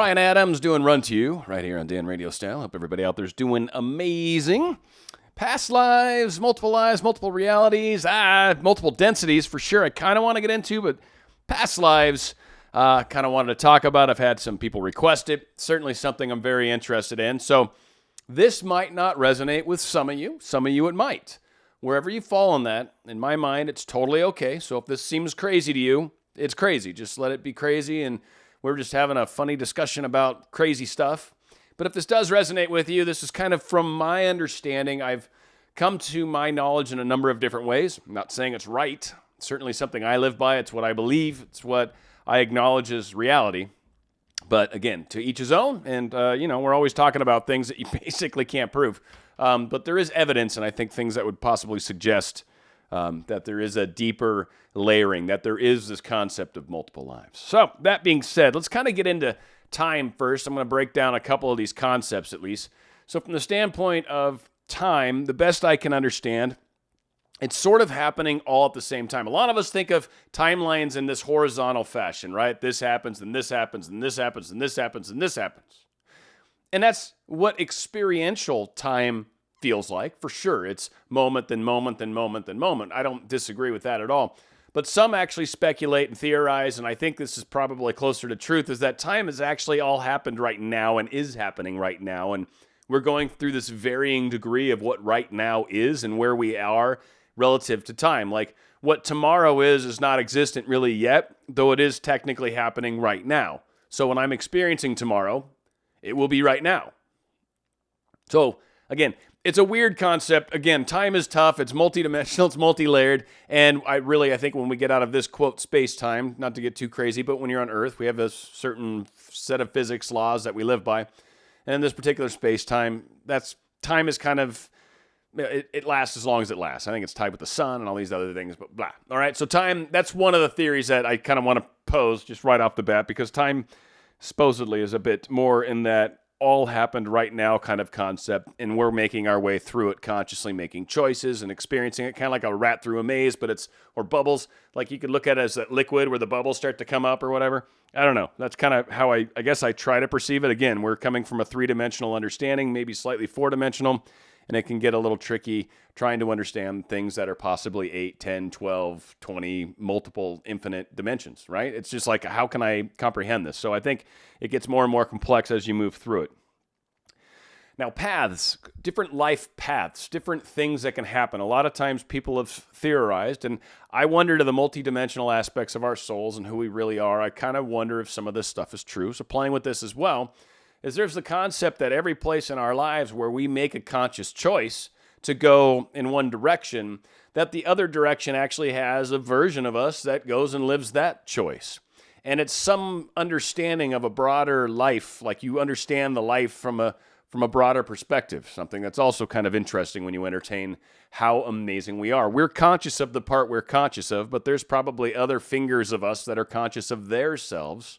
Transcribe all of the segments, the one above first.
Ryan Adams doing Run to You right here on Dan RadioStyle. Hope everybody out there's doing amazing. Past lives, multiple realities, multiple densities for sure. I kind of want to get into, but past lives, kind of wanted to talk about. I've had some people request it. Certainly something I'm very interested in. So this might not resonate with some of you. Some of you it might. Wherever you fall on that, in my mind, it's totally okay. So if this seems crazy to you, it's crazy. Just let it be crazy, and we're just having a funny discussion about crazy stuff. But if this does resonate with you, this is kind of from my understanding. I've come to my knowledge in a number of different ways. I'm not saying it's right. It's certainly something I live by. It's what I believe. It's what I acknowledge as reality. But again, to each his own. And, we're always talking about things that you basically can't prove. But there is evidence, and I think things that would possibly suggest that there is a deeper layering, that there is this concept of multiple lives. So that being said, let's kind of get into time first. I'm going to break down a couple of these concepts at least. So from the standpoint of time, the best I can understand, it's sort of happening all at the same time. A lot of us think of timelines in this horizontal fashion, right? This happens, then this happens, and this happens, and this happens, and this happens. And that's what experiential time feels like, for sure. It's moment, then moment, then moment, then moment. I don't disagree with that at all. But some actually speculate and theorize, and I think this is probably closer to truth, is that time has actually all happened right now and is happening right now. And we're going through this varying degree of what right now is and where we are relative to time. Like what tomorrow is not existent really yet, though it is technically happening right now. So when I'm experiencing tomorrow, it will be right now. So again, it's a weird concept. Again, time is tough. It's multidimensional. It's multi-layered. And I think when we get out of this, quote, space-time, not to get too crazy, but when you're on Earth, we have a certain set of physics laws that we live by. And in this particular space-time, time is kind of, it lasts as long as it lasts. I think it's tied with the sun and all these other things, but blah. All right, so time, that's one of the theories that I kind of want to pose just right off the bat, because time supposedly is a bit more in that all happened right now kind of concept, and we're making our way through it, consciously making choices and experiencing it, kind of like a rat through a maze, or bubbles. Like you could look at it as that liquid where the bubbles start to come up or whatever. I don't know. That's kind of how I guess I try to perceive it. Again, we're coming from a three-dimensional understanding, maybe slightly four-dimensional, and it can get a little tricky trying to understand things that are possibly 8, 10, 12, 20, multiple infinite dimensions, right? It's just like, how can I comprehend this? So I think it gets more and more complex as you move through it. Now, paths, different life paths, different things that can happen. A lot of times people have theorized, and I wonder to the multidimensional aspects of our souls and who we really are. I kind of wonder if some of this stuff is true. So playing with this as well, is there's the concept that every place in our lives where we make a conscious choice to go in one direction, that the other direction actually has a version of us that goes and lives that choice. And it's some understanding of a broader life, like you understand the life from a broader perspective, something that's also kind of interesting when you entertain how amazing we are. We're conscious of the part we're conscious of, but there's probably other fingers of us that are conscious of their selves.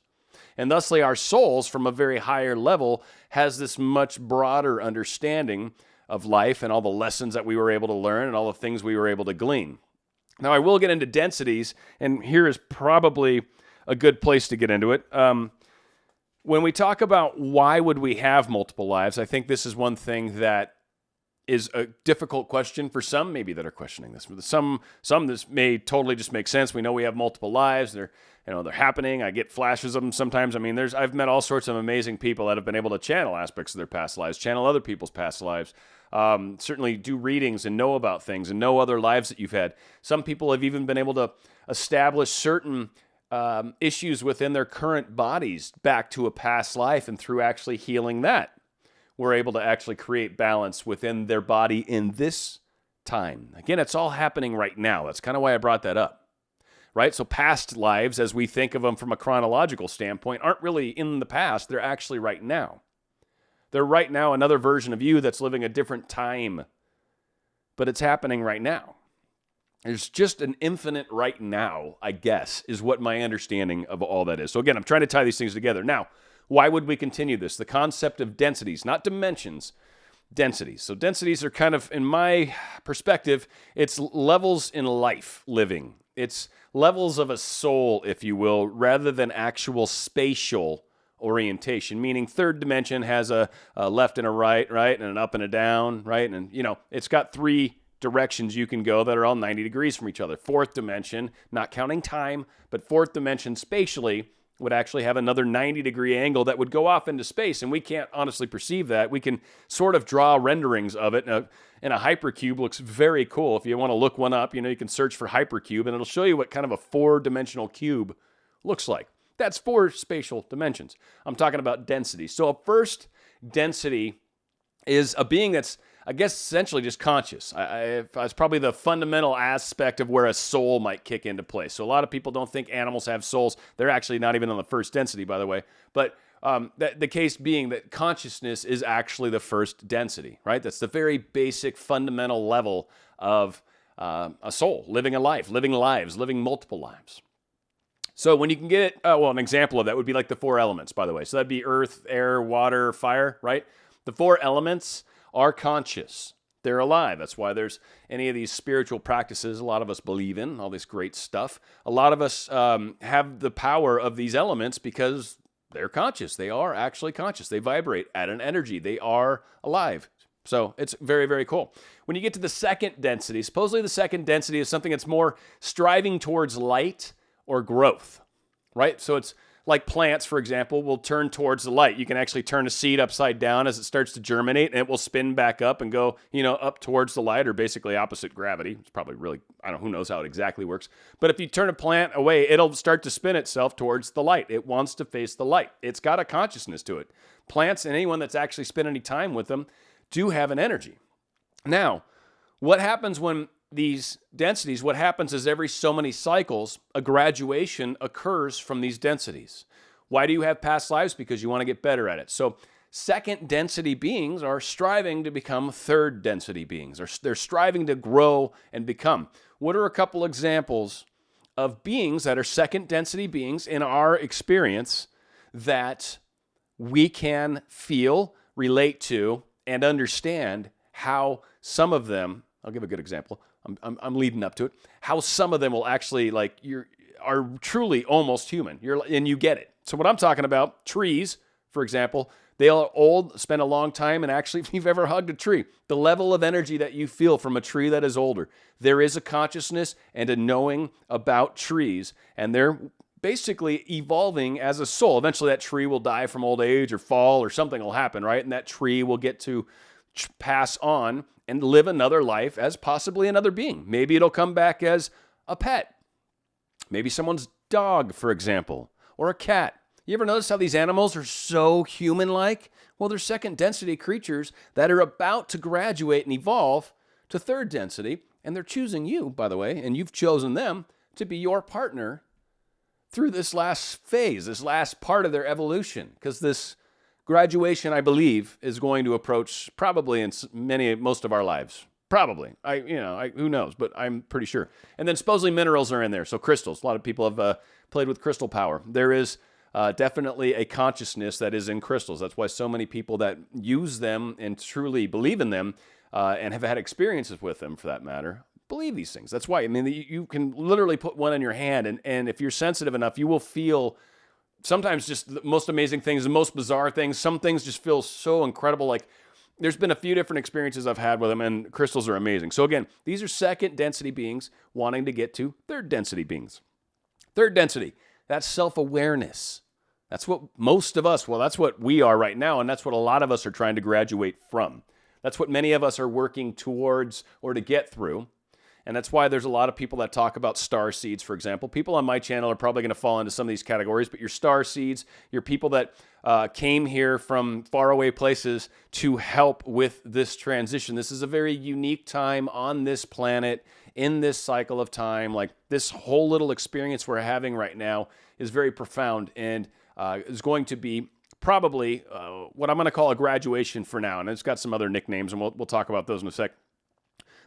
And thusly, our souls, from a very higher level, has this much broader understanding of life and all the lessons that we were able to learn and all the things we were able to glean. Now, I will get into densities, and here is probably a good place to get into it. When we talk about why would we have multiple lives, I think this is one thing that is a difficult question for some, maybe that are questioning this. For some this may totally just make sense. We know we have multiple lives. They're happening. I get flashes of them sometimes. I mean, I've met all sorts of amazing people that have been able to channel aspects of their past lives, channel other people's past lives, certainly do readings and know about things and know other lives that you've had. Some people have even been able to establish certain issues within their current bodies back to a past life, and through actually healing that, we're able to actually create balance within their body in this time. Again, it's all happening right now. That's kind of why I brought that up. Right? So past lives, as we think of them from a chronological standpoint, aren't really in the past. They're actually right now. They're right now another version of you that's living a different time. But it's happening right now. There's just an infinite right now, I guess, is what my understanding of all that is. So again, I'm trying to tie these things together. Now, why would we continue this? The concept of densities, not dimensions, densities. So densities are kind of, in my perspective, it's levels in life living. It's levels of a soul, if you will, rather than actual spatial orientation, meaning third dimension has a left and a right, and an up and a down, right? And, it's got three directions you can go that are all 90 degrees from each other. Fourth dimension, not counting time, but fourth dimension spatially would actually have another 90-degree angle that would go off into space, and we can't honestly perceive that. We can sort of draw renderings of it, and a hypercube looks very cool. If you want to look one up, you can search for hypercube, and it'll show you what kind of a four-dimensional cube looks like. That's four spatial dimensions. I'm talking about density. So a first density is a being that's, I guess, essentially just conscious. It's probably the fundamental aspect of where a soul might kick into place. So a lot of people don't think animals have souls. They're actually not even on the first density, by the way. But the case being that consciousness is actually the first density, right? That's the very basic fundamental level of a soul, living a life, living lives, living multiple lives. So when you can get it, an example of that would be like the four elements, by the way. So that'd be earth, air, water, fire, right? The four elements are conscious. They're alive. That's why there's any of these spiritual practices a lot of us believe in, all this great stuff. A lot of us have the power of these elements because they're conscious. They are actually conscious. They vibrate at an energy. They are alive. So it's very, very cool. When you get to the second density, supposedly the second density is something that's more striving towards light or growth, right? So it's like plants, for example, will turn towards the light. You can actually turn a seed upside down as it starts to germinate, and it will spin back up and go, up towards the light, or basically opposite gravity. It's probably really, who knows how it exactly works. But if you turn a plant away, it'll start to spin itself towards the light. It wants to face the light. It's got a consciousness to it. Plants, and anyone that's actually spent any time with them, do have an energy. Now, what happens when these densities, what happens is every so many cycles, a graduation occurs from these densities. Why do you have past lives? Because you want to get better at it. So second density beings are striving to become third density beings. They're striving to grow and become. What are a couple examples of beings that are second density beings in our experience that we can feel, relate to, and understand how some of them, I'll give a good example, I'm leading up to it, how some of them will actually, are truly almost human, and you get it. So what I'm talking about, trees, for example, they are old, spend a long time, and actually, if you've ever hugged a tree, the level of energy that you feel from a tree that is older, there is a consciousness and a knowing about trees, and they're basically evolving as a soul. Eventually, that tree will die from old age or fall, or something will happen, right? And that tree will get to pass on and live another life as possibly another being. Maybe it'll come back as a pet. Maybe someone's dog, for example, or a cat. You ever notice how these animals are so human-like? Well, they're second density creatures that are about to graduate and evolve to third density, and they're choosing you, by the way, and you've chosen them to be your partner through this last phase, this last part of their evolution, because this graduation, I believe, is going to approach probably in most of our lives. Probably. Who knows, but I'm pretty sure. And then supposedly minerals are in there. So crystals. A lot of people have played with crystal power. There is definitely a consciousness that is in crystals. That's why so many people that use them and truly believe in them and have had experiences with them, for that matter, believe these things. That's why. You can literally put one in your hand, and if you're sensitive enough, you will feel sometimes just the most amazing things, the most bizarre things. Some things just feel so incredible. Like, there's been a few different experiences I've had with them, and crystals are amazing. So again, these are second density beings wanting to get to third density beings. Third density, that's self-awareness. That's what most of us, that's what we are right now, and that's what a lot of us are trying to graduate from. That's what many of us are working towards or to get through. And that's why there's a lot of people that talk about star seeds, for example. People on my channel are probably going to fall into some of these categories, but your star seeds, your people that came here from faraway places to help with this transition. This is a very unique time on this planet, in this cycle of time. Like, this whole little experience we're having right now is very profound and is going to be probably what I'm going to call a graduation for now. And it's got some other nicknames, and we'll talk about those in a sec.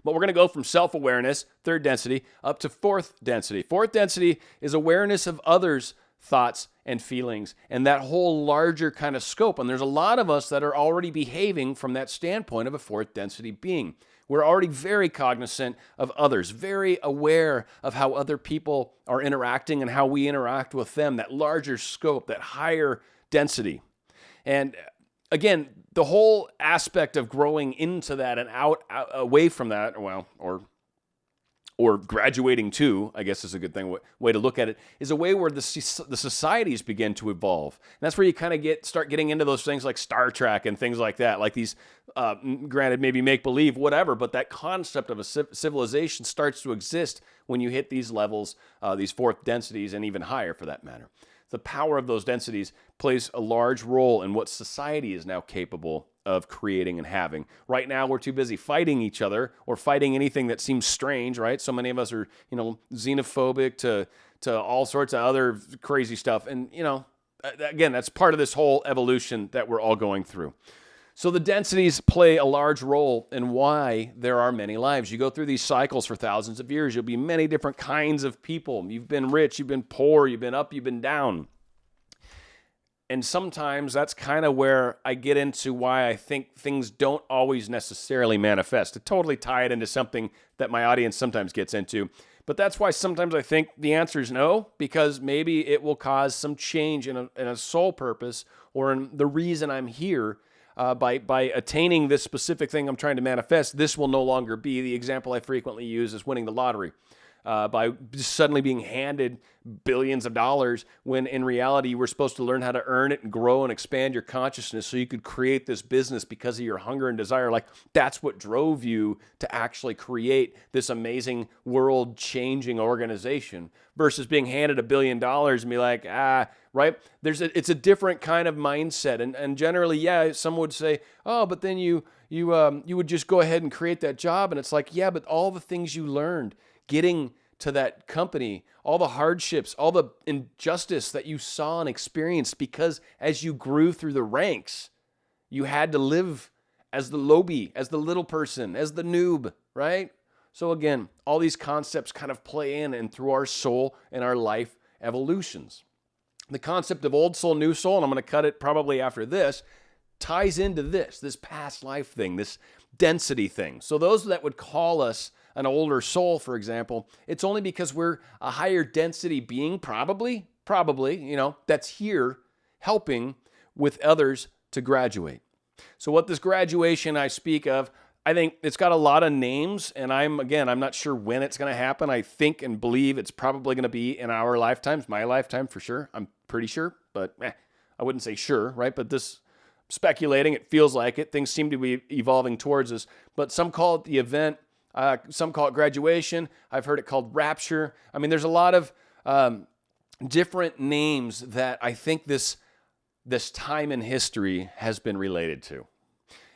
But we're going to go from self-awareness, third density, up to fourth density. Fourth density is awareness of others' thoughts and feelings and that whole larger kind of scope. And there's a lot of us that are already behaving from that standpoint of a fourth density being. We're already very cognizant of others, very aware of how other people are interacting and how we interact with them, that larger scope, that higher density. And again, the whole aspect of growing into that and out away from that, well, or graduating to, I guess is a good way to look at it, is a way where the societies begin to evolve. And that's where you kind of start getting into those things like Star Trek and things like that, like these, granted, maybe make-believe, whatever, but that concept of a civilization starts to exist when you hit these levels, these fourth densities, and even higher for that matter. The power of those densities plays a large role in what society is now capable of creating and having. Right now, we're too busy fighting each other or fighting anything that seems strange, right? So many of us are, xenophobic to all sorts of other crazy stuff. And, again, that's part of this whole evolution that we're all going through. So the densities play a large role in why there are many lives. You go through these cycles for thousands of years. You'll be many different kinds of people. You've been rich, you've been poor, you've been up, you've been down. And sometimes that's kind of where I get into why I think things don't always necessarily manifest. To totally tie it into something that my audience sometimes gets into. But that's why sometimes I think the answer is no, because maybe it will cause some change in a soul purpose or in the reason I'm here. By attaining this specific thing I'm trying to manifest, this will no longer be. The example I frequently use is winning the lottery. By just suddenly being handed billions of dollars when in reality you were supposed to learn how to earn it and grow and expand your consciousness so you could create this business because of your hunger and desire. Like that's what drove you to actually create this amazing world-changing organization versus being handed $1 billion and be like, right? It's a different kind of mindset. And generally, yeah, some would say, oh, but then you would just go ahead and create that job. And it's like, yeah, but all the things you learned getting to that company, all the hardships, all the injustice that you saw and experienced because as you grew through the ranks, you had to live as the lowbie, as the little person, as the noob, right? So again, all these concepts kind of play in and through our soul and our life evolutions. The concept of old soul, new soul, and I'm going to cut it probably after this, ties into this past life thing, this density thing. So those that would call us an older soul, for example, it's only because we're a higher density being, probably, that's here helping with others to graduate. So what this graduation I speak of, I think it's got a lot of names, and I'm not sure when it's going to happen. I think and believe it's probably going to be in our lifetimes, my lifetime for sure. I'm pretty sure, but I wouldn't say sure, right? But this, speculating, it feels like it. Things seem to be evolving towards us, but some call it the event. Some call it graduation. I've heard it called rapture. I mean, there's a lot of different names that I think this time in history has been related to.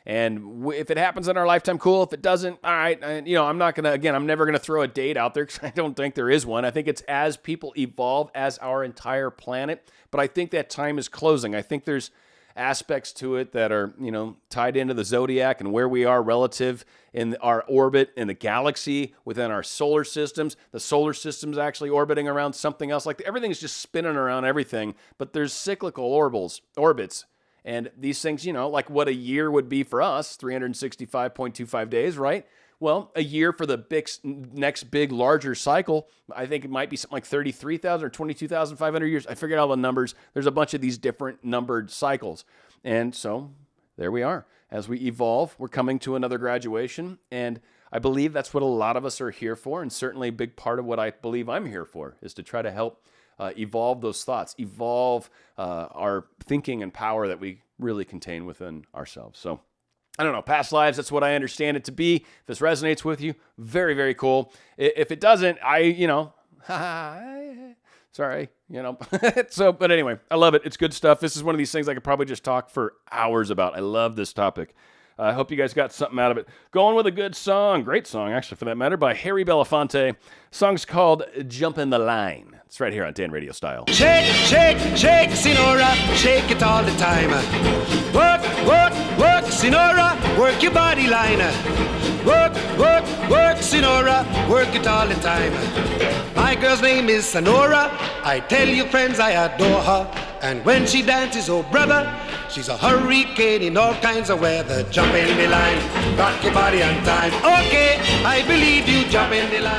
And if it happens in our lifetime, cool. If it doesn't, all right. I'm never going to throw a date out there because I don't think there is one. I think it's as people evolve as our entire planet. But I think that time is closing. I think there's aspects to it that are, tied into the zodiac and where we are relative in our orbit in the galaxy within our solar systems. The solar system's actually orbiting around something else. Like everything's just spinning around everything, but there's cyclical orbits. And these things, like what a year would be for us, 365.25 days, right? Well, a year for the next big, larger cycle, I think it might be something like 33,000 or 22,500 years. I figured out all the numbers. There's a bunch of these different numbered cycles. And so there we are. As we evolve, we're coming to another graduation. And I believe that's what a lot of us are here for. And certainly a big part of what I believe I'm here for is to try to help evolve those thoughts, evolve our thinking and power that we really contain within ourselves. So I don't know, past lives, that's what I understand it to be. If this resonates with you, very, very cool. If it doesn't, sorry, but anyway, I love it. It's good stuff. This is one of these things I could probably just talk for hours about. I love this topic. I hope you guys got something out of it. Going with a good song, great song, actually, for that matter, by Harry Belafonte. The song's called Jump in the Line. It's right here on Dan Radio Style. Shake, shake, shake, Sinora, shake it all the time. Work, work, work, Sinora, work your body line. Work, work, work, Sinora, work it all the time. My girl's name is Sonora. I tell you, friends, I adore her. And when she dances, oh brother, she's a hurricane in all kinds of weather. Jump in the line, rock your body on time. Okay, I believe you, jump in the line.